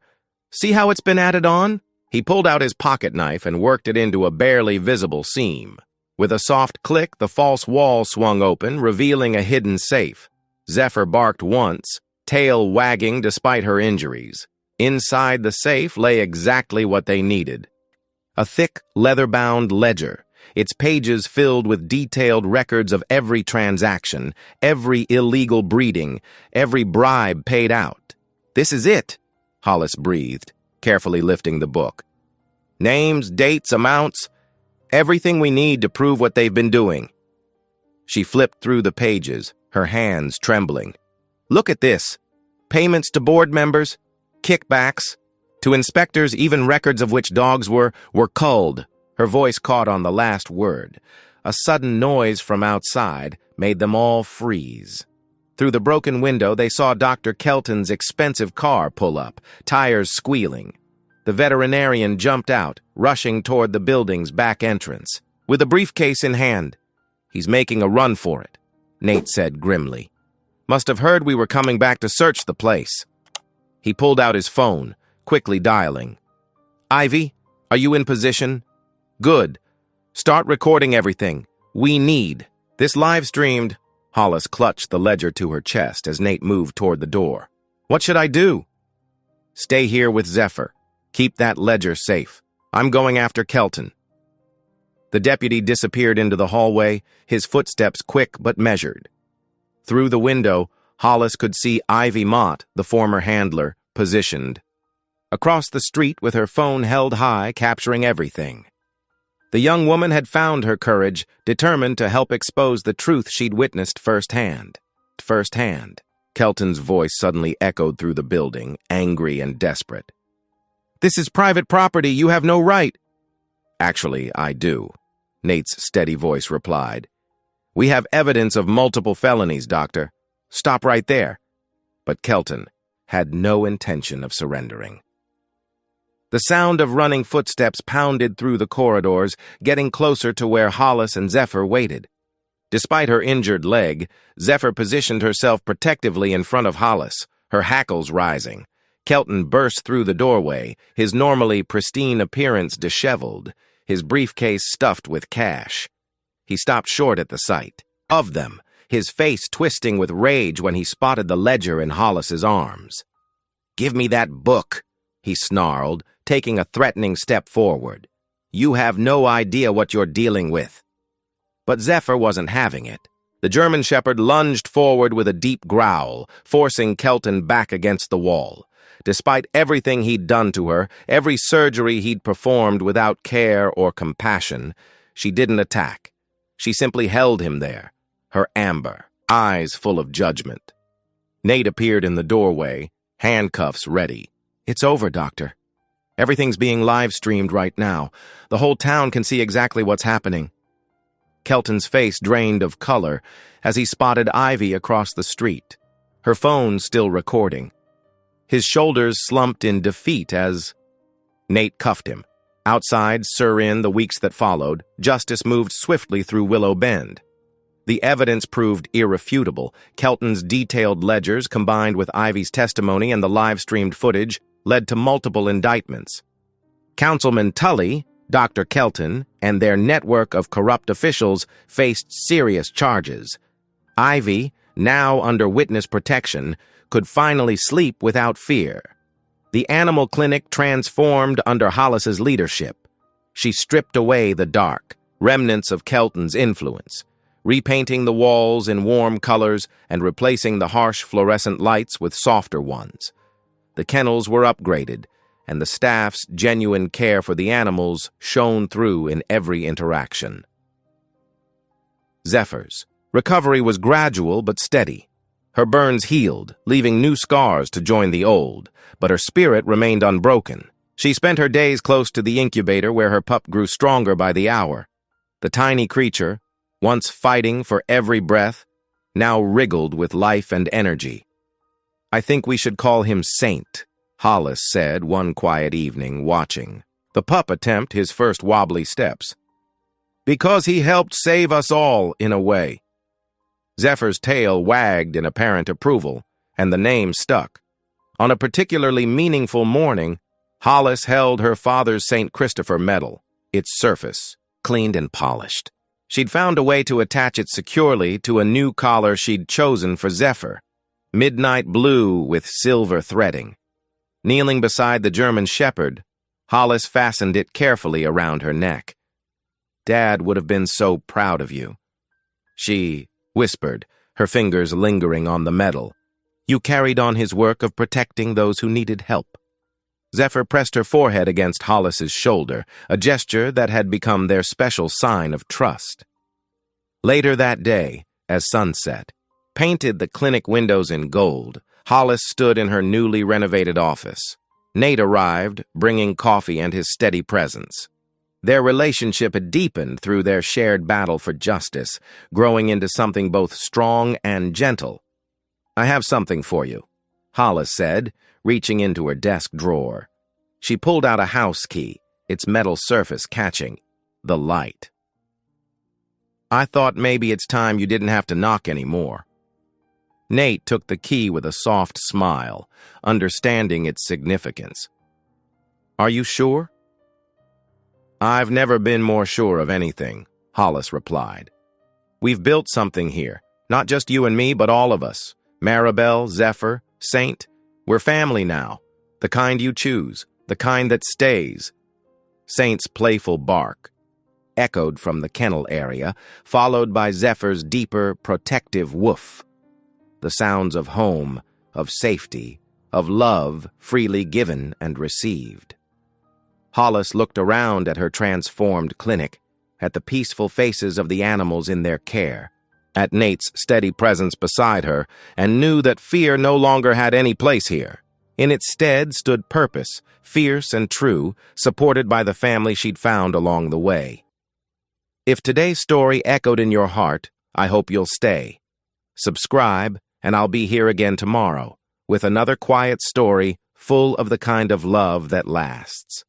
See how it's been added on?" He pulled out his pocket knife and worked it into a barely visible seam. With a soft click, the false wall swung open, revealing a hidden safe. Zephyr barked once, tail wagging despite her injuries. Inside the safe lay exactly what they needed. A thick, leather-bound ledger, its pages filled with detailed records of every transaction, every illegal breeding, every bribe paid out. "This is it," Hollis breathed, carefully lifting the book. "Names, dates, amounts, everything we need to prove what they've been doing." She flipped through the pages, her hands trembling. "Look at this. Payments to board members, kickbacks, to inspectors, even records of which dogs were culled." Her voice caught on the last word. A sudden noise from outside made them all freeze. Through the broken window, they saw Dr. Kelton's expensive car pull up, tires squealing. The veterinarian jumped out, rushing toward the building's back entrance, with a briefcase in hand. "He's making a run for it," Nate said grimly. "Must have heard we were coming back to search the place." He pulled out his phone, quickly dialing. "Ivy, are you in position?" "Good. Start recording everything. We need." "This live-streamed." Hollis clutched the ledger to her chest as Nate moved toward the door. "What should I do?" "Stay here with Zephyr. Keep that ledger safe. I'm going after Kelton." The deputy disappeared into the hallway, his footsteps quick but measured. Through the window, Hollis could see Ivy Mott, the former handler, positioned. Across the street with her phone held high, capturing everything. The young woman had found her courage, determined to help expose the truth she'd witnessed firsthand. Kelton's voice suddenly echoed through the building, angry and desperate. "This is private property. You have no right." "Actually, I do," Nate's steady voice replied. "We have evidence of multiple felonies, Doctor. Stop right there." But Kelton had no intention of surrendering. The sound of running footsteps pounded through the corridors, getting closer to where Hollis and Zephyr waited. Despite her injured leg, Zephyr positioned herself protectively in front of Hollis, her hackles rising. Kelton burst through the doorway, his normally pristine appearance disheveled, his briefcase stuffed with cash. He stopped short at the sight of them, his face twisting with rage when he spotted the ledger in Hollis's arms. "Give me that book," he snarled, taking a threatening step forward. "You have no idea what you're dealing with." But Zephyr wasn't having it. The German shepherd lunged forward with a deep growl, forcing Kelton back against the wall. Despite everything he'd done to her, every surgery he'd performed without care or compassion, she didn't attack. She simply held him there, her amber, eyes full of judgment. Nate appeared in the doorway, handcuffs ready. "It's over, Doctor. Everything's being live-streamed right now. The whole town can see exactly what's happening." Kelton's face drained of color as he spotted Ivy across the street, her phone still recording. His shoulders slumped in defeat as Nate cuffed him. Outside Surin, the weeks that followed, justice moved swiftly through Willow Bend. The evidence proved irrefutable. Kelton's detailed ledgers, combined with Ivy's testimony and the live-streamed footage, led to multiple indictments. Councilman Tully, Dr. Kelton, and their network of corrupt officials faced serious charges. Ivy, now under witness protection, could finally sleep without fear. The animal clinic transformed under Hollis's leadership. She stripped away the dark, remnants of Kelton's influence, repainting the walls in warm colors and replacing the harsh fluorescent lights with softer ones. The kennels were upgraded, and the staff's genuine care for the animals shone through in every interaction. Zephyr's recovery was gradual but steady. Her burns healed, leaving new scars to join the old, but her spirit remained unbroken. She spent her days close to the incubator where her pup grew stronger by the hour. The tiny creature, once fighting for every breath, now wriggled with life and energy. "I think we should call him Saint," Hollis said one quiet evening, watching the pup attempt his first wobbly steps. "Because he helped save us all, in a way." Zephyr's tail wagged in apparent approval, and the name stuck. On a particularly meaningful morning, Hollis held her father's St. Christopher medal, its surface cleaned and polished. She'd found a way to attach it securely to a new collar she'd chosen for Zephyr, midnight blue with silver threading. Kneeling beside the German shepherd, Hollis fastened it carefully around her neck. "Dad would have been so proud of you," she whispered, her fingers lingering on the medal. "You carried on his work of protecting those who needed help." Zephyr pressed her forehead against Hollis's shoulder, a gesture that had become their special sign of trust. Later that day, as sunset painted the clinic windows in gold, Hollis stood in her newly renovated office. Nate arrived, bringing coffee and his steady presence. Their relationship had deepened through their shared battle for justice, growing into something both strong and gentle. "I have something for you," Hollis said, reaching into her desk drawer. She pulled out a house key, its metal surface catching the light. "I thought maybe it's time you didn't have to knock anymore." Nate took the key with a soft smile, understanding its significance. "Are you sure?" "I've never been more sure of anything," Hollis replied. "We've built something here, not just you and me, but all of us. Maribel, Zephyr, Saint. We're family now, the kind you choose, the kind that stays." Saint's playful bark echoed from the kennel area, followed by Zephyr's deeper, protective woof. The sounds of home, of safety, of love freely given and received. Hollis looked around at her transformed clinic, at the peaceful faces of the animals in their care, at Nate's steady presence beside her, and knew that fear no longer had any place here. In its stead stood purpose, fierce and true, supported by the family she'd found along the way. If today's story echoed in your heart, I hope you'll stay. Subscribe, and I'll be here again tomorrow, with another quiet story full of the kind of love that lasts.